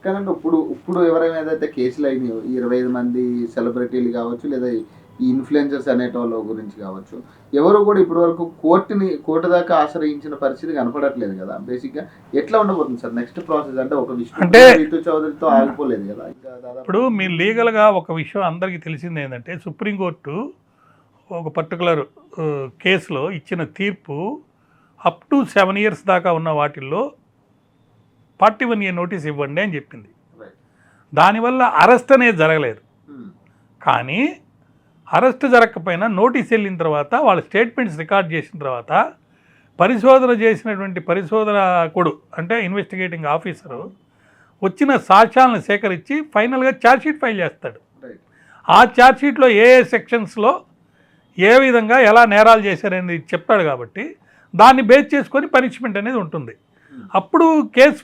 కానండి ఇప్పుడు ఇప్పుడు ఎవరైనా ఏదైతే కేసులు అయినాయో, ఈ 25 మంది సెలబ్రిటీలు గావచ్చు, లేదా ఈ ఇన్‌ఫ్లుయెన్సర్స్ అనేటోళ్ళ గురించి గావచ్చు, ఎవరు గూడా ఇప్పటి వరకు కోర్ట్ దాకా ఆశ్రయించిన పరిస్థితి కనపడట్లేదు గదా! బేసిక్‌గా ఎట్లా ఉండబోతుంది సార్ నెక్స్ట్ ప్రాసెస్? అంటే ఒక అంటే విష్ణుప్రియ, రితు చౌదరితో ఆగిపోలేదు గదా! ఇంకా దాదాపు ఇప్పుడు మీరు లీగల్గా ఒక విషయం అందరికీ తెలిసింది ఏంటంటే, సుప్రీంకోర్టు ఒక పర్టికులర్ కేసులో ఇచ్చిన తీర్పు అప్ టు 7 ఇయర్స్ దాకా ఉన్న వాటిల్లో 41A నోటీస్ ఇవ్వండి అని చెప్పింది. రైట్. దానివల్ల అరెస్ట్ అనేది జరగలేదు. హ్మ్. కానీ అరెస్ట్ జరగకపోయినా నోటీస్ వెళ్ళిన తర్వాత వాళ్ళ స్టేట్మెంట్స్ రికార్డ్ చేసిన తర్వాత పరిశోధన చేసినటువంటి పరిశోధకుడు అంటే ఇన్వెస్టిగేటింగ్ ఆఫీసరు వచ్చిన సాక్ష్యాలను సేకరించి ఫైనల్గా ఛార్జ్షీట్ ఫైల్ చేస్తాడు. రైట్. ఆ ఛార్జ్షీట్లో ఏ సెక్షన్స్లో ఏ విధంగా ఎలా నేరాలు చేశారనేది చెప్తాడు కాబట్టి దాన్ని బేస్ చేసుకొని పనిష్మెంట్ అనేది ఉంటుంది. అప్పుడు కేసు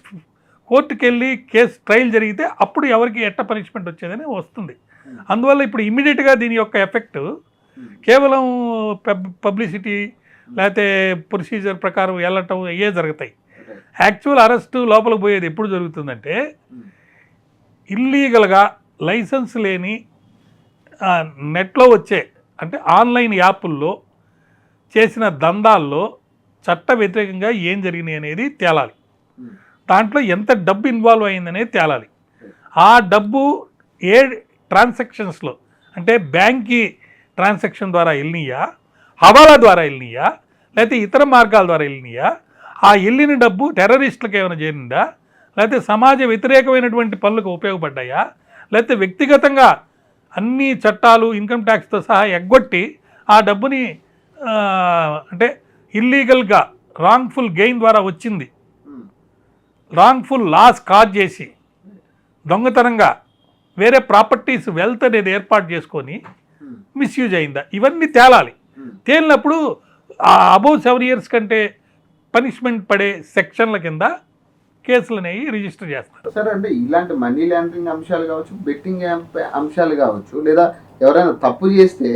కోర్టుకు వెళ్ళి కేసు ట్రయల్ జరిగితే అప్పుడు ఎవరికి ఎట్ట పనిష్మెంట్ వచ్చేదని వస్తుంది. అందువల్ల ఇప్పుడు ఇమ్మీడియట్గా దీని యొక్క ఎఫెక్ట్ కేవలం పబ్లిసిటీ లేకపోతే ప్రొసీజర్ ప్రకారం వెళ్ళటం అయ్యే జరుగుతాయి. యాక్చువల్ అరెస్టు లోపలికి పోయేది ఎప్పుడు జరుగుతుందంటే ఇల్లీగల్గా లైసెన్స్ లేని నెట్లో వచ్చే అంటే ఆన్లైన్ యాప్ల్లో చేసిన దందాల్లో చట్ట వ్యతిరేకంగా ఏం జరిగినాయి అనేది తేలాలి. దాంట్లో ఎంత డబ్బు ఇన్వాల్వ్ అయిందనేది తేలాలి. ఆ డబ్బు ఏ ట్రాన్సాక్షన్స్లో అంటే బ్యాంక్కి ట్రాన్సాక్షన్ ద్వారా వెళ్ళినాయా, హవాలా ద్వారా వెళ్ళినాయా, లేకపోతే ఇతర మార్గాల ద్వారా వెళ్ళినాయా, ఆ వెళ్ళిన డబ్బు టెర్రరిస్టులకు ఏమైనా చేరిందా, లేకపోతే సమాజ వ్యతిరేకమైనటువంటి పనులకు ఉపయోగపడ్డాయా, లేకపోతే వ్యక్తిగతంగా అన్ని చట్టాలు ఇన్కమ్ ట్యాక్స్తో సహా ఎగ్గొట్టి ఆ డబ్బుని అంటే ఇల్లీగల్గా రాంగ్ఫుల్ గెయిన్ ద్వారా వచ్చింది, రాంగ్ఫుల్ లాస్ కాజ్ చేసి దొంగతనంగా వేరే ప్రాపర్టీస్ వెల్త్ అనేది ఏర్పాటు చేసుకొని మిస్యూజ్ అయిందా, ఇవన్నీ తేలాలి. తేలినప్పుడు అబౌవ్ 7 ఇయర్స్ కంటే పనిష్మెంట్ పడే సెక్షన్ల కింద కేసులు అనేవి రిజిస్టర్ చేస్తారు. సరే, అంటే ఇలాంటి మనీ లాండరింగ్ అంశాలు కావచ్చు, బెట్టింగ్ అంశాలు కావచ్చు, లేదా ఎవరైనా తప్పు చేస్తే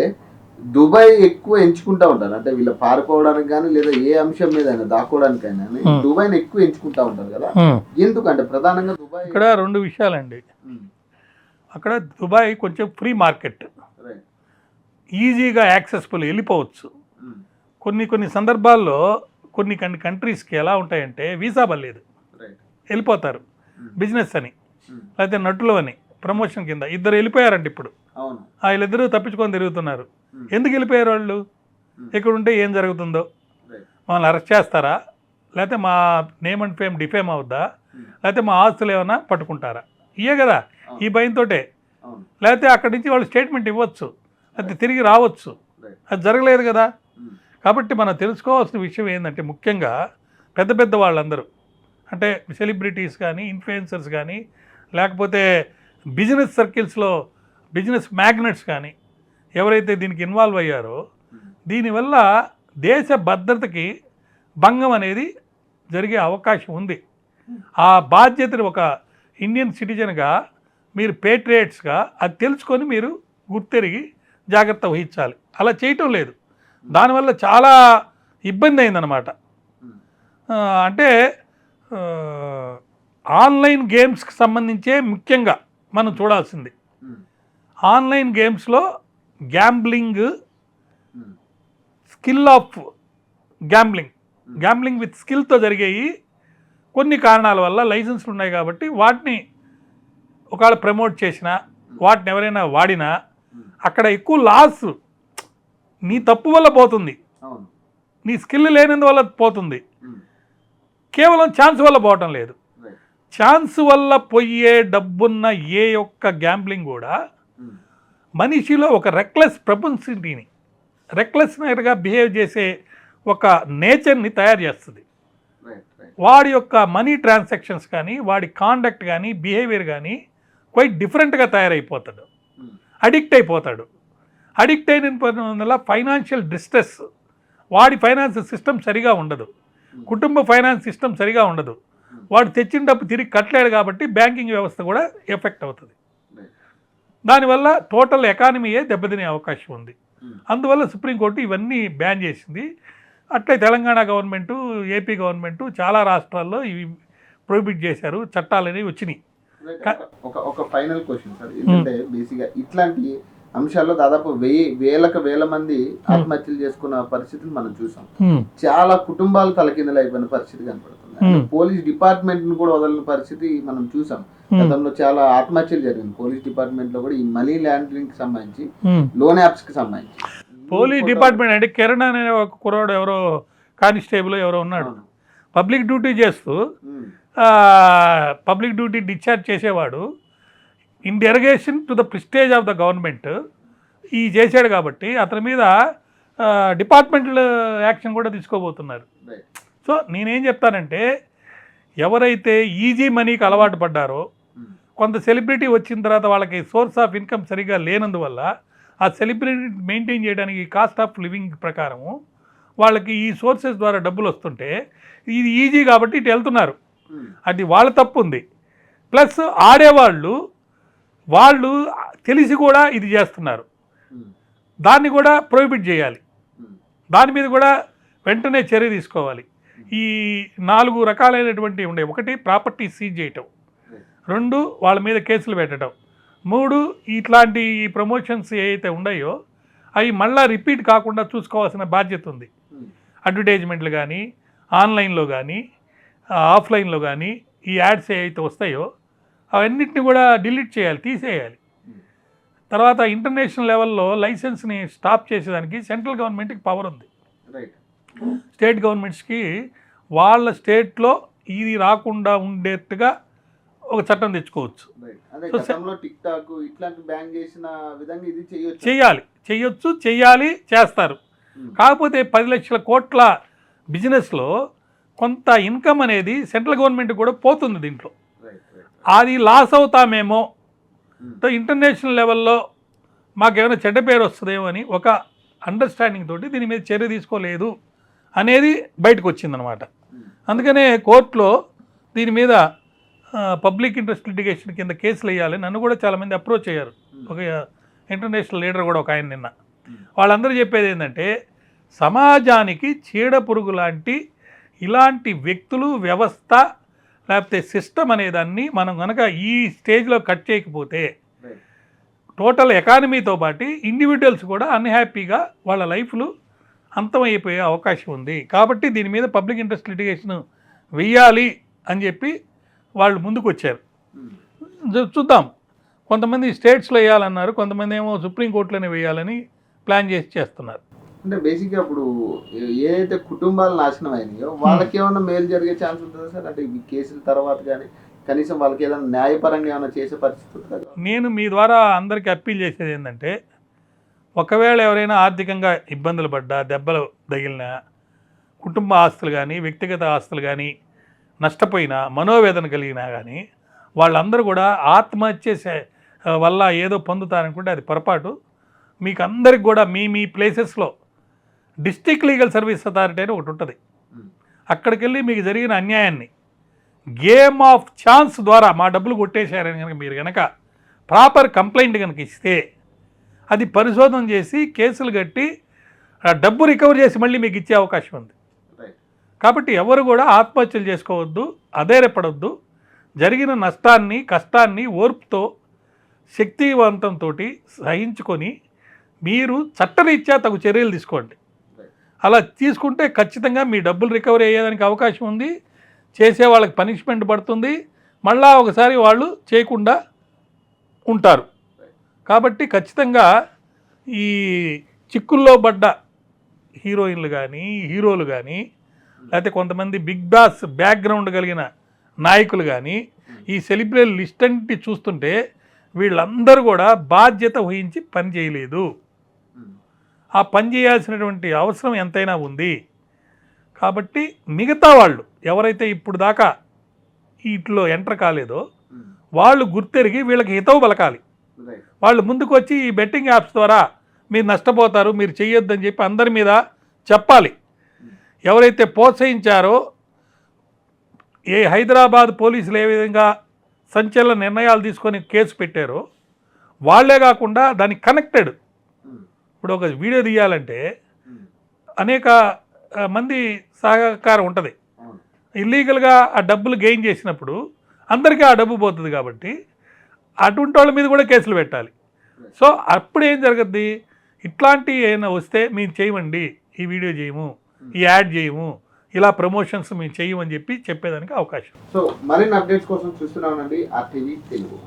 దుబాయ్ ఎక్కువ ఎంచుకుంటా ఉంటారు. అంటే వీళ్ళు పారిపోవడానికి కానీ లేదా ఏ అంశం మీద దాక్కోవడానికైనా దుబాయ్ని ఎక్కువ ఎంచుకుంటా ఉంటారు కదా. ఎందుకంటే ప్రధానంగా దుబాయ్ ఇక్కడ 2 విషయాలండి. అక్కడ దుబాయ్ కొంచెం ఫ్రీ మార్కెట్, ఈజీగా యాక్సెసిబుల్, వెళ్ళిపోవచ్చు. కొన్ని సందర్భాల్లో కొన్ని కంట్రీస్కి ఎలా ఉంటాయంటే వీసా పర్లేదు, వెళ్ళిపోతారు బిజినెస్ అని లేకపోతే నటులు అని ప్రమోషన్ కింద. ఇద్దరు వెళ్ళిపోయారంటే ఇప్పుడు వీళ్ళిద్దరూ తప్పించుకొని తిరుగుతున్నారు. ఎందుకు వెళ్ళిపోయారు వాళ్ళు? ఇక్కడ ఉంటే ఏం జరుగుతుందో, మమ్మల్ని అరెస్ట్ చేస్తారా, లేకపోతే మా నేమ్ అండ్ ఫేమ్ డిఫేమ్ అవుద్దా, లేకపోతే మా ఆస్తులు ఏమైనా పట్టుకుంటారా, ఇయే కదా ఈ భయంతో. లేకపోతే అక్కడి నుంచి వాళ్ళు స్టేట్మెంట్ ఇవ్వచ్చు, లేకపోతే తిరిగి రావచ్చు. అది జరగలేదు కదా. కాబట్టి మనం తెలుసుకోవాల్సిన విషయం ఏంటంటే ముఖ్యంగా పెద్ద పెద్ద వాళ్ళందరూ అంటే సెలబ్రిటీస్ కానీ ఇన్ఫ్లుయెన్సర్స్ కానీ లేకపోతే బిజినెస్ సర్కిల్స్లో బిజినెస్ మ్యాగ్నెట్స్ కానీ ఎవరైతే దీనికి ఇన్వాల్వ్ అయ్యారో దీనివల్ల దేశ భద్రతకి భంగం అనేది జరిగే అవకాశం ఉంది. ఆ బాధ్యతను ఒక ఇండియన్ సిటిజన్గా మీరు పేట్రియట్స్గా అది తెలుసుకొని మీరు గుర్తెరిగి జాగ్రత్త వహించాలి. అలా చేయటం లేదు, దానివల్ల చాలా ఇబ్బంది అయిందనమాట. అంటే ఆన్లైన్ గేమ్స్కి సంబంధించే ముఖ్యంగా మనం చూడాల్సింది. ఆన్లైన్ గేమ్స్లో gambling, skill of gambling with స్కిల్తో జరిగేవి. కొన్ని కారణాల వల్ల లైసెన్స్లు ఉన్నాయి కాబట్టి వాటిని ఒకవేళ ప్రమోట్ చేసినా వాటిని ఎవరైనా వాడినా అక్కడ ఎక్కువ లాస్ నీ తప్పు వల్ల పోతుంది, నీ స్కిల్ లేనందువల్ల పోతుంది, కేవలం ఛాన్స్ వల్ల పోవటం లేదు. ఛాన్స్ వల్ల పోయే డబ్బున్న ఏ ఒక్క గ్యాంబ్లింగ్ కూడా మనిషిలో ఒక ప్రొపెన్సిటీని రెక్లెస్నర్గా బిహేవ్ చేసే ఒక నేచర్ని తయారు చేస్తుంది. వాడి యొక్క మనీ ట్రాన్సాక్షన్స్ కానీ వాడి కాండక్ట్ కానీ బిహేవియర్ కానీ క్వైట్ డిఫరెంట్గా తయారైపోతాడు, అడిక్ట్ అయిపోతాడు. అడిక్ట్ అయిన వల్ల ఫైనాన్షియల్ డిస్ట్రెస్, వాడి ఫైనాన్స్ సిస్టమ్ సరిగా ఉండదు, కుటుంబ ఫైనాన్స్ సిస్టమ్ సరిగా ఉండదు, వాడు తెచ్చిన డబ్బు తిరిగి కట్టలేడు కాబట్టి బ్యాంకింగ్ వ్యవస్థ కూడా ఎఫెక్ట్ అవుతుంది. దానివల్ల టోటల్ ఎకానమీయే దెబ్బతినే అవకాశం ఉంది. అందువల్ల సుప్రీంకోర్టు ఇవన్నీ బ్యాన్ చేసింది. అట్లే తెలంగాణ గవర్నమెంటు, ఏపీ గవర్నమెంటు చాలా రాష్ట్రాల్లో ఇవి ప్రొహిబిట్ చేశారు, చట్టాలు అనేవి వచ్చినాయి. ఒక ఫైనల్ క్వశ్చన్ సార్, ఏంటంటే బేసిక్ గా ఇట్లాంటి అంశాల్లో దాదాపు వేల మంది ఆత్మహత్యలు చేసుకున్న పరిస్థితిని మనం చూసాం. చాలా కుటుంబాలు తలకిందులు అయిపోయిన పరిస్థితి కనపడుతుంది. పోలీస్ డిపార్ట్మెంట్ ను కూడా వదలని పరిస్థితి మనం చూసాం. గతంలో చాలా ఆత్మహత్యలు జరిగింది పోలీస్ డిపార్ట్మెంట్ లో కూడా, ఈ మనీ లాండరింగ్ కి సంబంధించి, లోన్ యాప్స్ కి సంబంధించి. పోలీస్ డిపార్ట్మెంట్ అంటే కిరణ్ అనే ఒక కుర్రాడు ఎవరో కానిస్టేబుల్ ఎవరో ఉన్నాడు, పబ్లిక్ డ్యూటీ చేస్తూ పబ్లిక్ డ్యూటీ డిశ్చార్జ్ చేసేవాడు, in derogation to the prestige of the government ఈ చేశాడు కాబట్టి అతని మీద డిపార్ట్మెంటల్ యాక్షన్ కూడా తీసుకోబోతున్నారు. సో నేనేం చెప్తానంటే, ఎవరైతే ఈజీ మనీకి అలవాటు పడ్డారో, కొంత సెలబ్రిటీ వచ్చిన తర్వాత వాళ్ళకి సోర్స్ ఆఫ్ ఇన్కమ్ సరిగా లేనందువల్ల ఆ సెలబ్రిటీ మెయింటైన్ చేయడానికి కాస్ట్ ఆఫ్ లివింగ్ ప్రకారము వాళ్ళకి ఈ సోర్సెస్ ద్వారా డబ్బులు వస్తుంటే ఇది ఈజీ కాబట్టి ఇటు వెళ్తున్నారు. అది వాళ్ళ తప్పు ఉంది. ప్లస్ ఆడేవాళ్ళు వాళ్ళు తెలిసి కూడా ఇది చేస్తున్నారు, దాన్ని కూడా ప్రొహిబిట్ చేయాలి, దాని మీద కూడా వెంటనే చర్య తీసుకోవాలి. ఈ 4 రకాలైనటువంటి ఉండే, 1 ప్రాపర్టీ సీజ్ చేయటం, 2 వాళ్ళ మీద కేసులు పెట్టడం, 3 ఇట్లాంటి ప్రమోషన్స్ ఏవైతే ఉన్నాయో అవి మళ్ళీ రిపీట్ కాకుండా చూసుకోవాల్సిన బాధ్యత ఉంది. అడ్వర్టైజ్మెంట్లు కానీ, ఆన్లైన్లో కానీ, ఆఫ్లైన్లో కానీ ఈ యాడ్స్ ఏవైతే వస్తాయో అవన్నిటిని కూడా డిలీట్ చేయాలి, తీసేయాలి. తర్వాత ఇంటర్నేషనల్ లెవెల్లో లైసెన్స్ని స్టాప్ చేసేదానికి సెంట్రల్ గవర్నమెంట్కి పవర్ ఉంది. స్టేట్ గవర్నమెంట్స్కి వాళ్ళ స్టేట్లో ఇది రాకుండా ఉండేట్టుగా ఒక చట్టం తెచ్చుకోవచ్చు. చెయ్యాలి, చేస్తారు. కాకపోతే 10 లక్షల కోట్ల బిజినెస్లో కొంత ఇన్కమ్ అనేది సెంట్రల్ గవర్నమెంట్ కూడా పోతుంది దీంట్లో. అది లాస్ అవుతామేమో, ఇంటర్నేషనల్ లెవెల్లో మాకేమైనా చెడ్డ పేరు వస్తుందేమో అని ఒక అండర్స్టాండింగ్ తోటి దీని మీద చర్య తీసుకోలేదు అనేది బయటకు వచ్చిందనమాట. అందుకనే కోర్టులో దీని మీద పబ్లిక్ ఇంట్రెస్ట్ లిటిగేషన్ కింద కేసులు వేయాలి. నన్ను కూడా చాలామంది అప్రోచ్ అయ్యారు, ఒక ఇంటర్నేషనల్ లీడర్ కూడా ఒక ఆయన నిన్న. వాళ్ళందరూ చెప్పేది ఏంటంటే, సమాజానికి చీడ పురుగు లాంటి ఇలాంటి వ్యక్తులు, వ్యవస్థ లేకపోతే సిస్టమ్ అనేదాన్ని మనం కనుక ఈ స్టేజ్లో కట్ చేయకపోతే టోటల్ ఎకానమీతో పాటు ఇండివిజువల్స్ కూడా అన్హ్యాపీగా వాళ్ళ లైఫ్లు అంతమైపోయే అవకాశం ఉంది. కాబట్టి దీని మీద పబ్లిక్ ఇంట్రెస్ట్ లిటిగేషన్ వెయ్యాలి అని చెప్పి వాళ్ళు ముందుకు వచ్చారు. చూద్దాం, కొంతమంది స్టేట్స్లో వేయాలన్నారు, కొంతమంది ఏమో సుప్రీంకోర్టులోనే వేయాలని ప్లాన్ చేస్తున్నారు. అంటే బేసిక్గా ఇప్పుడు ఏదైతే కుటుంబాలు నాశనం అయినాయో వాళ్ళకి ఏమైనా మేలు జరిగే ఛాన్స్ ఉంటుందా సార్? అంటే ఈ కేసుల తర్వాత కానీ కనీసం వాళ్ళకి ఏదైనా న్యాయపరంగా ఏమైనా చేసే పరిస్థితి ఉంటుందా? నేను మీ ద్వారా అందరికీ అప్పీల్ చేసేది ఏంటంటే, ఒకవేళ ఎవరైనా ఆర్థికంగా ఇబ్బందులు పడ్డా, దెబ్బలు తగిలినా, కుటుంబ ఆస్తులు కానీ వ్యక్తిగత ఆస్తులు కానీ నష్టపోయినా, మనోవేదన కలిగినా కానీ వాళ్ళందరూ కూడా ఆత్మహత్య వల్ల ఏదో పొందుతారనుకుంటే అది పొరపాటు. మీకు అందరికి కూడా మీ ప్లేసెస్లో డిస్ట్రిక్ట్ లీగల్ సర్వీస్ అథారిటీ అని ఒకటి ఉంటుంది. అక్కడికి వెళ్ళి మీకు జరిగిన అన్యాయాన్ని గేమ్ ఆఫ్ ఛాన్స్ ద్వారా మా డబ్బులు కొట్టేశారని కనుక మీరు కనుక ప్రాపర్ కంప్లైంట్ కనుక ఇస్తే అది పరిశోధన చేసి కేసులు కట్టి డబ్బు రికవర్ చేసి మళ్ళీ మీకు ఇచ్చే అవకాశం ఉంది. కాబట్టి ఎవరు కూడా ఆత్మహత్యలు చేసుకోవద్దు, అధైర్యపడొద్దు. జరిగిన నష్టాన్ని, కష్టాన్ని ఓర్పుతో, శక్తివంతంతో సహించుకొని మీరు చట్టరీత్యా తగు చర్యలు తీసుకోండి. అలా తీసుకుంటే ఖచ్చితంగా మీ డబ్బులు రికవరీ అయ్యేదానికి అవకాశం ఉంది, చేసే వాళ్ళకి పనిష్మెంట్ పడుతుంది, మళ్ళా ఒకసారి వాళ్ళు చేయకుండా ఉంటారు. కాబట్టి ఖచ్చితంగా ఈ చిక్కుల్లో పడ్డ హీరోయిన్లు కానీ, హీరోలు కానీ, లేకపోతే కొంతమంది బిగ్ బాస్ బ్యాక్గ్రౌండ్ కలిగిన నాయకులు కానీ ఈ సెలబ్రిటీ లిస్ట్ అంటే చూస్తుంటే వీళ్ళందరూ కూడా బాధ్యత వహించి పని చేయలేదు. ఆ పని చేయాల్సినటువంటి అవసరం ఎంతైనా ఉంది. కాబట్టి మిగతా వాళ్ళు ఎవరైతే ఇప్పుడు దాకా వీటిలో ఎంటర్ కాలేదో వాళ్ళు గుర్తెరిగి వీళ్ళకి హితవు పలకాలి. వాళ్ళు ముందుకు వచ్చి ఈ బెట్టింగ్ యాప్స్ ద్వారా మీరు నష్టపోతారు, మీరు చెయ్యొద్దని చెప్పి అందరి మీద చెప్పాలి. ఎవరైతే ప్రోత్సహించారో, హైదరాబాద్ పోలీసులు ఏ విధంగా సంచలన నిర్ణయాలు తీసుకొని కేసు పెట్టారో వాళ్లే కాకుండా దానికి కనెక్టెడ్, ఇప్పుడు ఒక వీడియో తీయాలంటే అనేక మంది సహకారం ఉంటుంది. ఇల్లీగల్గా ఆ డబ్బులు గెయిన్ చేసినప్పుడు అందరికీ ఆ డబ్బు పోతుంది కాబట్టి అటువంటి వాళ్ళ మీద కూడా కేసులు పెట్టాలి. సో అప్పుడు ఏం జరుగుద్ది, ఇట్లాంటి ఏమైనా వస్తే మేము చేయమండి, ఈ వీడియో చేయము, ఈ యాడ్ చేయము, ఇలా ప్రమోషన్స్ మేము చేయమని చెప్పి చెప్పేదానికి అవకాశం. సో మరిన్ని అప్డేట్స్ కోసం చూస్తున్నానండి RTV తెలుగు.